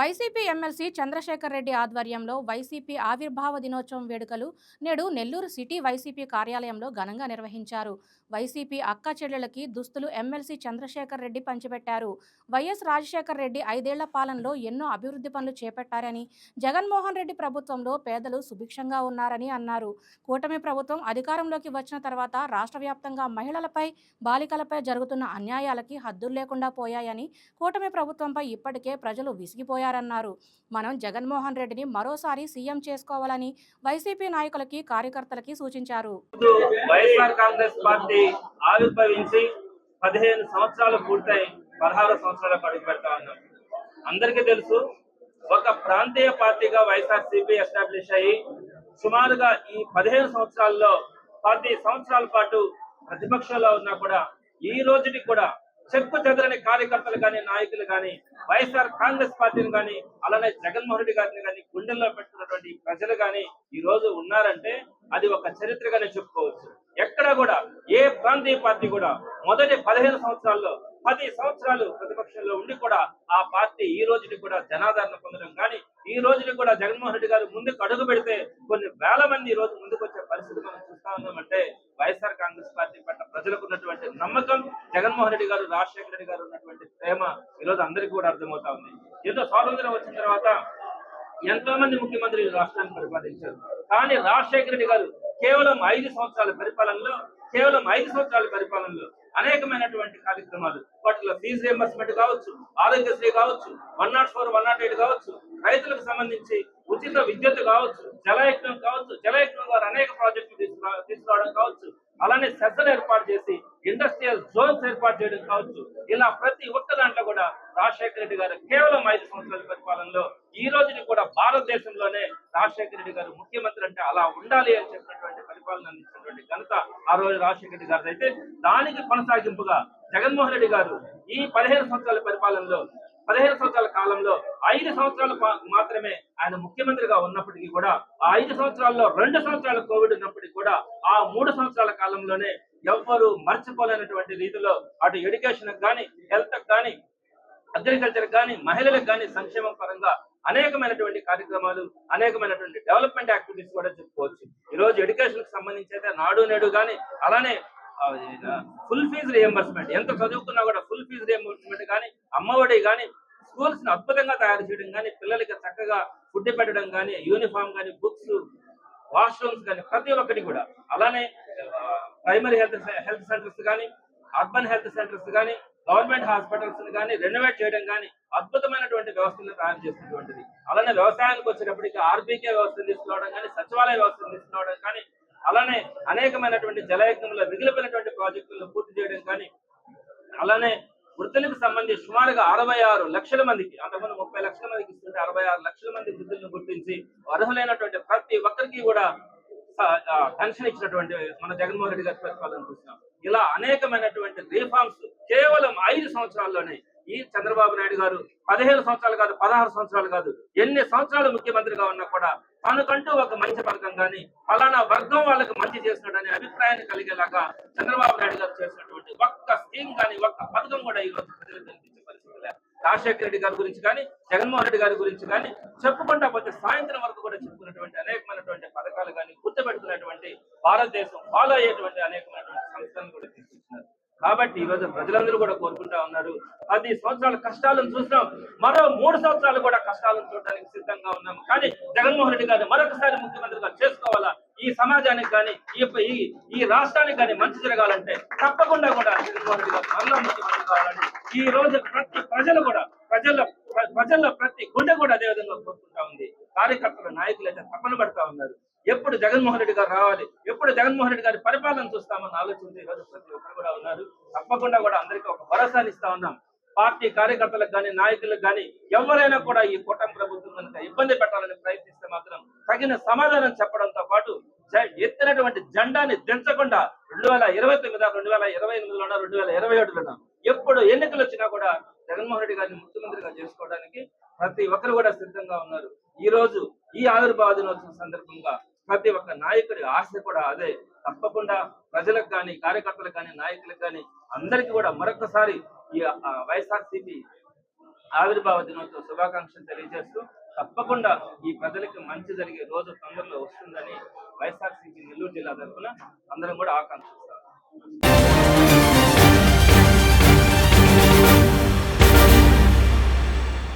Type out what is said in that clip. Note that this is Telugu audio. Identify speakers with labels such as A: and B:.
A: వైసీపీ ఎమ్మెల్సీ చంద్రశేఖర్ రెడ్డి ఆధ్వర్యంలో వైసీపీ ఆవిర్భావ దినోత్సవం వేడుకలు నేడు నెల్లూరు సిటీ వైసీపీ కార్యాలయంలో ఘనంగా నిర్వహించారు. వైసీపీ అక్క చెల్లెలకి దుస్తులు ఎమ్మెల్సీ చంద్రశేఖర్ రెడ్డి పంచిపెట్టారు. వైఎస్ రాజశేఖర్ రెడ్డి 5 ఏళ్ల పాలనలో ఎన్నో అభివృద్ధి పనులు చేపట్టారని, జగన్మోహన్ రెడ్డి ప్రభుత్వంలో పేదలు సుభిక్షంగా ఉన్నారని అన్నారు. కూటమి ప్రభుత్వం అధికారంలోకి వచ్చిన తర్వాత రాష్ట్ర వ్యాప్తంగా మహిళలపై, బాలికలపై జరుగుతున్న అన్యాయాలకి హద్దులు లేకుండా పోయాయని, కూటమి ప్రభుత్వంపై ఇప్పటికే ప్రజలు విసిగిపోయారన్నారు. మనం జగన్మోహన్ రెడ్డిని మరోసారి సీఎం చేసుకోవాలని వైసీపీ నాయకులకి, కార్యకర్తలకి సూచించారు.
B: వైఎస్ఆర్ కాంగ్రెస్ పార్టీ ఆవిర్భవించి 15 సంవత్సరాలు పూర్తయి 16 సంవత్సరాలకు అడుగు పెడతా ఉన్నాం. అందరికీ తెలుసు, ఒక ప్రాంతీయ పార్టీగా వైఎస్ఆర్సీపీ ఎస్టాబ్లిష్ అయ్యి సుమారుగా ఈ 15 సంవత్సరాల్లో 10 సంవత్సరాల పాటు ప్రతిపక్షంలో ఉన్నా కూడా ఈ రోజుకి కూడా చెక్కు చెదరని కార్యకర్తలు కానీ, నాయకులు కానీ, వైఎస్ఆర్ కాంగ్రెస్ పార్టీని కానీ, అలానే జగన్మోహన్ రెడ్డి గారిని కానీ గుండెల్లో పెట్టుకున్నటువంటి ప్రజలు కానీ ఈ రోజు ఉన్నారంటే అది ఒక చరిత్రగానే చెప్పుకోవచ్చు. ఎక్కడ కూడా ఏ ప్రాంతీయ పార్టీ కూడా మొదటి 15 సంవత్సరాల్లో 10 సంవత్సరాలు ప్రతిపక్షంలో ఉండి కూడా ఆ పార్టీ ఈ రోజుకి కూడా జనాదరణ పొందడం కానీ, ఈ రోజుకి కూడా జగన్మోహన్ రెడ్డి గారు ముందుకు అడుగు పెడితే కొన్ని వేల మంది ఈ రోజు ముందుకు వచ్చే పరిస్థితి మనం చూస్తా ఉన్నామంటే వైఎస్ఆర్ కాంగ్రెస్ పార్టీ పట్ల ప్రజలకు ఉన్నటువంటి నమ్మకం, జగన్మోహన్ రెడ్డి గారు, రాజశేఖర రెడ్డి గారు ఉన్నటువంటి ప్రేమ ఈ రోజు అందరికీ కూడా అర్థమవుతా ఉంది. ఏదో స్వాతంత్రం వచ్చిన తర్వాత ఎంతో మంది ముఖ్యమంత్రులు రాష్ట్రాన్ని పరిపాలించారు. కానీ రాజశేఖర రెడ్డి గారు కేవలం 5 సంవత్సరాల పరిపాలనలో అనేకమైనటువంటి కార్యక్రమాలు, వాటిలో ఫీజు రియంబర్స్మెంట్ కావచ్చు, ఆరోగ్యశ్రీ కావచ్చు, 104, 108 కావచ్చు, రైతులకు సంబంధించి ఉచిత విద్యుత్ కావచ్చు, జలయజ్ఞం కావచ్చు, జలయజ్ఞం ద్వారా అనేక ప్రాజెక్టులు తీసుకురావడం కావచ్చు, అలానే సెస్సులు ఏర్పాటు చేసి ఇండస్ట్రియల్ జోన్స్ ఏర్పాటు చేయడం కావచ్చు, ఇలా ప్రతి ఒక్క దాంట్లో కూడా రాజశేఖర రెడ్డి గారు కేవలం 5 సంవత్సరాల పరిపాలనలో ఈ రోజుని కూడా భారతదేశంలోనే రాజశేఖర రెడ్డి గారు ముఖ్యమంత్రి అంటే అలా ఉండాలి అని చెప్పినటువంటి పరిపాలన అందించినటువంటి ఘనత ఆ రోజు రాజశేఖర రెడ్డి గారు అయితే, దానికి కొనసాగింపుగా జగన్మోహన్ రెడ్డి గారు ఈ 15 సంవత్సరాల పరిపాలనలో 15 సంవత్సరాల కాలంలో 5 సంవత్సరాలు మాత్రమే ఆయన ముఖ్యమంత్రిగా ఉన్నప్పటికీ కూడా ఆ 5 సంవత్సరాల్లో 2 సంవత్సరాలు కోవిడ్ ఉన్నప్పటికీ కూడా ఆ 3 సంవత్సరాల కాలంలోనే ఎవ్వరూ మర్చిపోలేనటువంటి రీతిలో అటు ఎడ్యుకేషన్ కానీ, హెల్త్ కానీ, అగ్రికల్చర్ కానీ, మహిళలకు కానీ సంక్షేమం పరంగా అనేకమైనటువంటి కార్యక్రమాలు, అనేకమైనటువంటి డెవలప్మెంట్ యాక్టివిటీస్ కూడా చెప్పుకోవచ్చు. ఈ రోజు ఎడ్యుకేషన్ కి సంబంధించి అయితే నాడు నేడు కానీ, అలానే ఫుల్ ఫీజు రియంబర్స్మెంట్, ఎంత చదువుకున్నా కూడా ఫుల్ ఫీజు రియంబర్స్మెంట్ కానీ, అమ్మఒడి కానీ, స్కూల్స్ ని అద్భుతంగా తయారు చేయడం కానీ, పిల్లలకి చక్కగా ఫుడ్ పెట్టడం కానీ, యూనిఫామ్ కానీ, బుక్స్, వాష్రూమ్స్ కానీ ప్రతి ఒక్కటి కూడా, అలానే ప్రైమరీ హెల్త్ సెంటర్స్ కానీ, అర్బన్ హెల్త్ సెంటర్స్ కానీ, గవర్నమెంట్ హాస్పిటల్స్ కానీ రెనోవేట్ చేయడం కానీ అద్భుతమైనటువంటి వ్యవస్థను తయారు చేసినటువంటిది. అలానే వ్యవసాయానికి వచ్చేటప్పటికి ఆర్బీకే వ్యవస్థను తీసుకురావడం కానీ, సచివాలయ వ్యవస్థను తీసుకురావడం కానీ, అలానే అనేకమైనటువంటి జలయజ్ఞంలో మిగిలిపోయినటువంటి ప్రాజెక్టులను పూర్తి చేయడం కానీ, అలానే వృద్ధులకు సంబంధించి సుమారుగా 66 లక్షల మందికి, అంతకుముందు 30 లక్షల మందికి ఇస్తుంటే 66 లక్షల మంది వృద్ధులను గుర్తించి అర్హులైనటువంటి ప్రతి ఒక్కరికి కూడా పెన్షన్ ఇచ్చినటువంటి మన జగన్మోహన్ రెడ్డి గారి పరిపాలన చూసినాం. ఇలా అనేకమైనటువంటి రిఫార్మ్స్ కేవలం 5 సంవత్సరాల్లోనే ఈ చంద్రబాబు నాయుడు గారు 15 సంవత్సరాలు కాదు, 16 సంవత్సరాలు కాదు, ఎన్ని సంవత్సరాలు ముఖ్యమంత్రిగా ఉన్నా కూడా తనకంటూ ఒక మంచి పథకం కానీ, ఫలానా వర్గం వాళ్ళకి మంచి చేసినట్టనే అభిప్రాయాన్ని కలిగేలాగా చంద్రబాబు నాయుడు గారు చేసినటువంటి ఒక్క స్కీమ్ కానీ, ఒక్క పథకం కూడా ఈ రోజు ప్రజలకు కనిపించే పరిస్థితి లేదు. రాజశేఖర రెడ్డి గారి గురించి కానీ, జగన్మోహన్ రెడ్డి గారి గురించి కానీ చెప్పుకుంటా పోతే సాయంత్రం వరకు కూడా చెప్పుకున్నటువంటి అనేకమైనటువంటి పథకాలు కానీ, గుర్తుపెట్టుకున్నటువంటి భారతదేశం ఫాలో అయ్యేటువంటి అనేకమైనటువంటి సంస్థలను కూడా తీసుకొచ్చినారు. కాబట్టి ఈ రోజు ప్రజలందరూ కూడా కోరుకుంటా ఉన్నారు, 10 సంవత్సరాల కష్టాలను చూసినాం, మరో 3 సంవత్సరాలు కూడా కష్టాలను చూడడానికి సిద్ధంగా ఉన్నాం. కానీ జగన్మోహన్ రెడ్డి గారిని మరొకసారి ముఖ్యమంత్రిగా చేసుకోవాలా, ఈ సమాజానికి కానీ, ఈ రాష్ట్రానికి కానీ మంచి జరగాలంటే తప్పకుండా కూడా జగన్మోహన్ రెడ్డి గారు మరలా ముఖ్యమంత్రి కావాలని ఈ రోజు ప్రతి ప్రజలు కూడా, ప్రజల్లో ప్రతి గుండె కూడా అదే విధంగా కోరుకుంటా ఉంది. కార్యకర్తలు, నాయకులు అయితే తప్పన పడతా ఉన్నారు, ఎప్పుడు జగన్మోహన్ రెడ్డి గారు రావాలి, ఎప్పుడు జగన్మోహన్ రెడ్డి గారి పరిపాలన చూస్తామన్న ఆలోచన ఈ రోజు ప్రతి ఒక్కరు కూడా ఉన్నారు. తప్పకుండా కూడా అందరికీ ఒక భరోసాని ఇస్తా ఉన్నాం. పార్టీ కార్యకర్తలకు కానీ, నాయకులకు కానీ ఎవరైనా కూడా ఈ కూటమి ప్రభుత్వం కనుక ఇబ్బంది పెట్టాలని ప్రయత్నిస్తే మాత్రం తగిన సమాధానం చెప్పడంతో పాటు ఎత్తినటువంటి జెండాని దించకుండా 2029, 2028లోనో 2027లోనో ఎప్పుడు ఎన్నికలు వచ్చినా కూడా జగన్మోహన్ రెడ్డి గారిని ముఖ్యమంత్రిగా చేసుకోవడానికి ప్రతి ఒక్కరు కూడా సిద్ధంగా ఉన్నారు. ఈ రోజు ఈ ఆవిర్భావ దినోత్సవం సందర్భంగా ప్రతి ఒక్క నాయకుడి ఆశ కూడా అదే. తప్పకుండా ప్రజలకు కానీ, కార్యకర్తలకు కానీ, నాయకులకు కానీ అందరికీ కూడా మరొకసారి ఈ వైఎస్ఆర్సీపీ ఆవిర్భావ దినోత్సవ శుభాకాంక్షలు తెలియజేస్తూ తప్పకుండా ఈ ప్రజలకు మంచి జరిగే రోజు తొందరలో వస్తుందని వైఎస్ఆర్సీపీ నెల్లూరు జిల్లా తరఫున అందరం కూడా ఆకాంక్షిస్తాం.